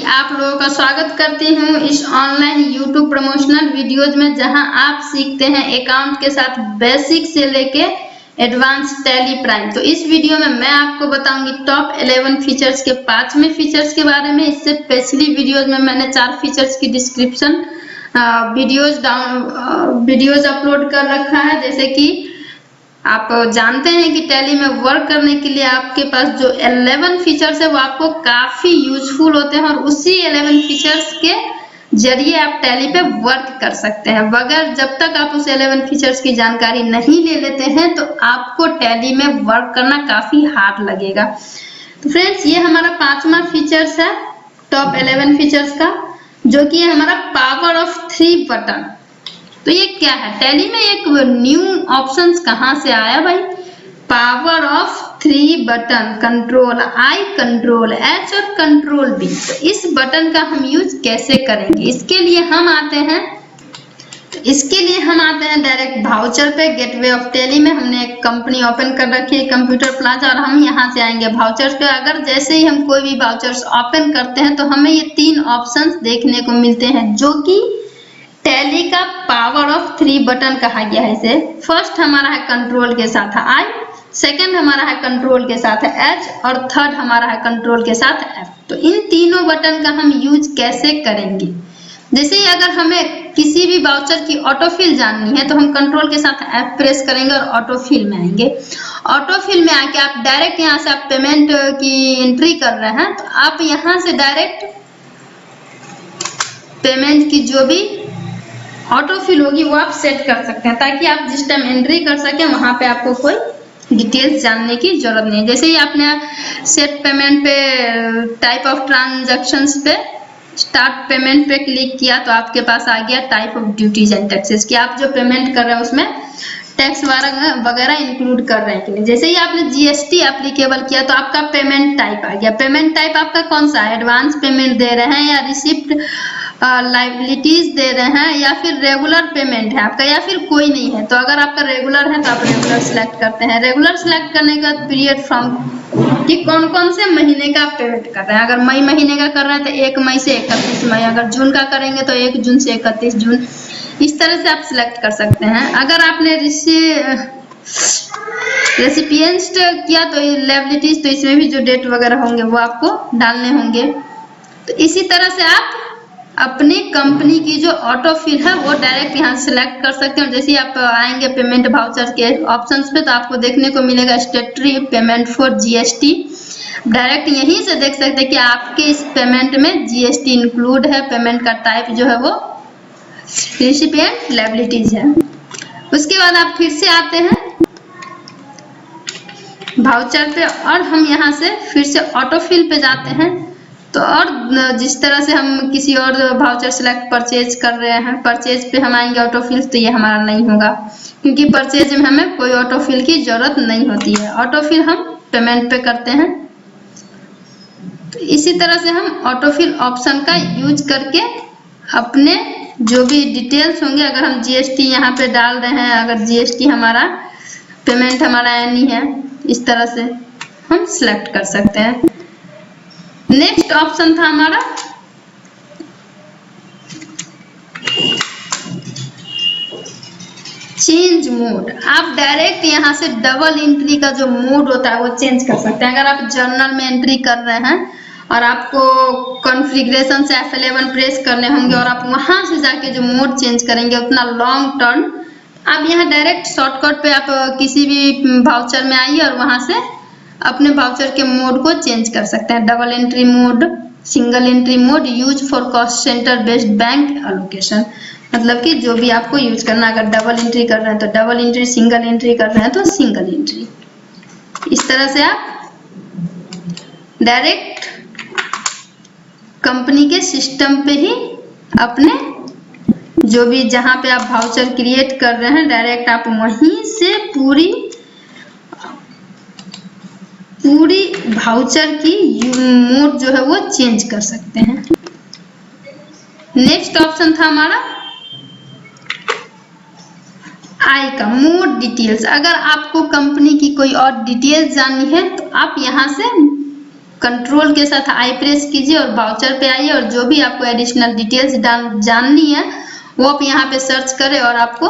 आप लोगों का स्वागत करती हूँ इस ऑनलाइन यूट्यूब प्रमोशनल वीडियोज में, जहां आप सीखते हैं अकाउंट के साथ बेसिक से लेके एडवांस टैली प्राइम। तो इस वीडियो में मैं आपको बताऊंगी टॉप 11 फीचर्स के 5वें फीचर्स के बारे में। इससे पिछली वीडियोज में मैंने 4 फीचर्स की डिस्क्रिप्शन वीडियोज अपलोड कर रखा है। जैसे कि आप जानते हैं कि टैली में वर्क करने के लिए आपके पास जो 11 फीचर्स है वो आपको काफी यूजफुल होते हैं, और उसी 11 फीचर्स के जरिए आप टैली पे वर्क कर सकते हैं। बगैर जब तक आप उस 11 फीचर्स की जानकारी नहीं ले लेते हैं तो आपको टैली में वर्क करना काफी हार्ड लगेगा। तो फ्रेंड्स, ये हमारा 5वां फीचर्स है टॉप 11 फीचर्स का, जो कि है हमारा पावर ऑफ 3 बटन। तो ये क्या है? टैली में एक न्यू ऑप्शंस कहाँ से आया भाई? Power of 3 button, control I, control H और कंट्रोल बी। तो इस बटन का हम यूज कैसे करेंगे? इसके लिए हम आते हैं डायरेक्ट भाउचर पे। गेटवे ऑफ टैली में हमने एक कंपनी ओपन कर रखी है, कंप्यूटर प्लाजा, और हम यहाँ से आएंगे भाउचर्स पे। अगर जैसे ही हम कोई भी भाउचर्स ओपन करते हैं तो हमें ये 3 ऑप्शंस देखने को मिलते हैं, जो कि टैली का पावर ऑफ 3 बटन कहा गया है इसे। फर्स्ट हमारा है कंट्रोल के साथ है आई, सेकंड हमारा है कंट्रोल के साथ है एच, और थर्ड हमारा है कंट्रोल के साथ एफ। तो इन तीनों बटन का हम यूज कैसे करेंगे? जैसे ही अगर हमें किसी भी वाउचर की ऑटोफिल जाननी है तो हम कंट्रोल के साथ एफ प्रेस करेंगे और ऑटोफिल में आएंगे। ऑटोफिल में आके आप डायरेक्ट यहाँ से आप पेमेंट की एंट्री कर रहे हैं, तो आप यहाँ से डायरेक्ट पेमेंट की जो भी ऑटोफिल होगी वो आप सेट कर सकते हैं, ताकि आप जिस टाइम एंट्री कर सकें वहां पे आपको कोई डिटेल्स जानने की जरूरत नहीं। जैसे ही आपने सेट पेमेंट पे टाइप ऑफ ट्रांजैक्शंस पे स्टार्ट पेमेंट पे क्लिक किया तो आपके पास आ गया type of duties and taxes, कि आप जो पेमेंट कर रहे हैं उसमें टैक्स वगैरह इंक्लूड कर रहे हैं कि नहीं। जैसे ही आपने जीएसटी एप्लीकेबल किया तो आपका पेमेंट टाइप आ गया। पेमेंट टाइप आपका कौन सा है? एडवांस पेमेंट दे रहे हैं, या रिसिप्ट लायबिलिटीज दे रहे हैं, या फिर रेगुलर पेमेंट है आपका, या फिर कोई नहीं है। तो अगर आपका रेगुलर है तो आप रेगुलर सिलेक्ट करते हैं। रेगुलर सिलेक्ट करने के बाद पीरियड फ्रॉम, कि कौन कौन से महीने का आप पेमेंट कर रहे हैं। अगर मई महीने का कर रहे हैं तो 1 मई से 31 मई, अगर जून का करेंगे तो 1 जून से 31 जून। इस तरह से आप सिलेक्ट कर सकते हैं। अगर आपने रेसिपिएंट किया तो लायबिलिटीज, तो इसमें भी जो डेट वगैरह होंगे वो आपको डालने होंगे। तो इसी तरह से आप अपनी कंपनी की जो ऑटोफिल है वो डायरेक्ट यहाँ सिलेक्ट कर सकते हैं। जैसे ही आप आएंगे पेमेंट भाउचर के ऑप्शंस पे तो आपको देखने को मिलेगा स्टेटरी पेमेंट फॉर जीएसटी। डायरेक्ट यहीं से देख सकते हैं कि आपके इस पेमेंट में जीएसटी इंक्लूड है। पेमेंट का टाइप जो है वो रिसिपिएंट लायबिलिटीज है। उसके बाद आप फिर से आते हैं भाउचर पे, और हम यहाँ से फिर से ऑटोफिल पे जाते हैं। तो और जिस तरह से हम किसी और भाउचर सिलेक्ट परचेज कर रहे हैं, परचेज पे हम आएंगे ऑटोफिल, तो ये हमारा नहीं होगा, क्योंकि परचेज में हमें कोई ऑटोफिल की जरूरत नहीं होती है। ऑटोफिल हम पेमेंट पे करते हैं। तो इसी तरह से हम ऑटोफिल ऑप्शन का यूज करके अपने जो भी डिटेल्स होंगे, अगर हम जीएसटी यहाँ पे डाल रहे हैं, अगर जीएसटी हमारा पेमेंट हमारा एनी है, इस तरह से हम सिलेक्ट कर सकते हैं। नेक्स्ट ऑप्शन था हमारा चेंज मोड। आप डायरेक्ट यहाँ से डबल एंट्री का जो मोड होता है वो चेंज कर सकते हैं। अगर आप जर्नल में एंट्री कर रहे हैं और आपको कॉन्फ़िगरेशन से F11 प्रेस करने होंगे, और आप वहां से जाके जो मोड चेंज करेंगे उतना लॉन्ग टर्न, आप यहाँ डायरेक्ट शॉर्टकट पे आप किसी भी भाउचर में आइए और वहां से अपने भाउचर के मोड को चेंज कर सकते हैं। Double entry mode, single entry mode, use for cost centre based bank allocation, मतलब कि जो भी आपको यूज करना। अगर डबल एंट्री कर रहे हैं तो डबल एंट्री, सिंगल एंट्री कर रहे हैं तो सिंगल एंट्री। इस तरह से आप डायरेक्ट कंपनी के सिस्टम पे ही अपने जो भी जहां पे आप भाउचर क्रिएट कर रहे हैं, डायरेक्ट आप वहीं से पूरी भाउचर की मोड जो है वो चेंज कर सकते हैं। नेक्स्ट ऑप्शन था हमारा आई का मोड डिटेल्स। अगर आपको कंपनी की कोई और डिटेल्स जाननी है तो आप यहाँ से कंट्रोल के साथ आई प्रेस कीजिए और वाउचर पे आइए, और जो भी आपको एडिशनल डिटेल्स जाननी है वो आप यहाँ पे सर्च करें और आपको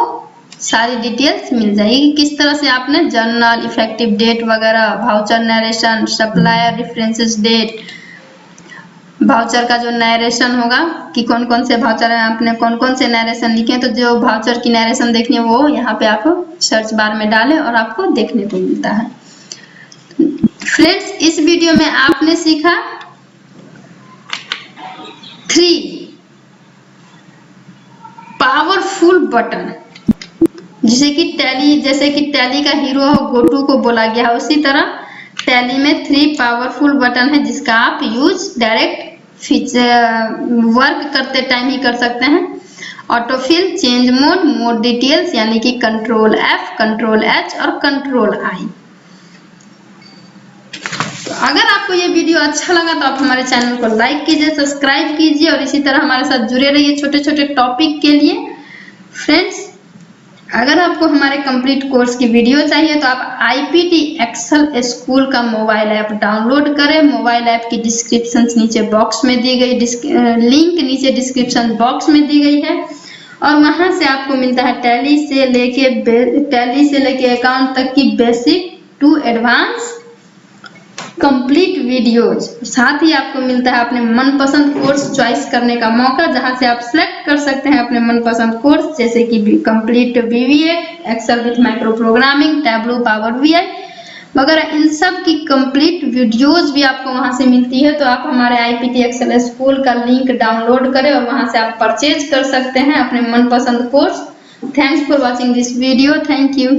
सारी डिटेल्स मिल जाएगी। किस तरह से आपने जर्नल, इफेक्टिव डेट वगैरह, voucher narration, supplier references date, voucher का जो नरेशन होगा कि कौन कौन से वाउचर है, आपने कौन कौन से नरेशन लिखे हैं, तो जो वाउचर की नरेशन देखनी है वो यहाँ पे आप सर्च बार में डालें और आपको देखने को मिलता है। फ्रेंड्स, इस वीडियो में आपने सीखा 3 पावरफुल बटन, जैसे कि टैली का हीरो गोटू को बोला गया है, उसी तरह टैली में 3 पावरफुल बटन है जिसका आप यूज डायरेक्ट वर्क करते टाइम ही कर सकते हैं। Autofill, change mode, mode details यानी कि कंट्रोल F, कंट्रोल H और कंट्रोल I। तो अगर आपको ये वीडियो अच्छा लगा तो आप हमारे चैनल को लाइक कीजिए, सब्सक्राइब कीजिए और इसी तरह हमारे साथ जुड़े रहिए छोटे छोटे टॉपिक के लिए। फ्रेंड्स, अगर आपको हमारे कंप्लीट कोर्स की वीडियो चाहिए तो आप IPT एक्सेल स्कूल का मोबाइल ऐप डाउनलोड करें। मोबाइल ऐप की डिस्क्रिप्शन नीचे बॉक्स में दी गई, लिंक नीचे डिस्क्रिप्शन बॉक्स में दी गई है, और वहां से आपको मिलता है टैली से लेके अकाउंट तक की basic to advance complete videos. साथ ही आपको मिलता है अपने मनपसंद कोर्स चॉइस करने का मौका, जहां से आप सिलेक्ट कर सकते हैं अपने मनपसंद कोर्स, जैसे कि complete BBA, Excel with micro programming, Tableau, power BI वगैरह। इन सब की कंप्लीट वीडियोज भी आपको वहां से मिलती है। तो आप हमारे IPT एक्सेल स्कूल का लिंक डाउनलोड करें और वहां से आप परचेज कर सकते हैं अपने मनपसंद course. Thanks for watching this video. Thank you.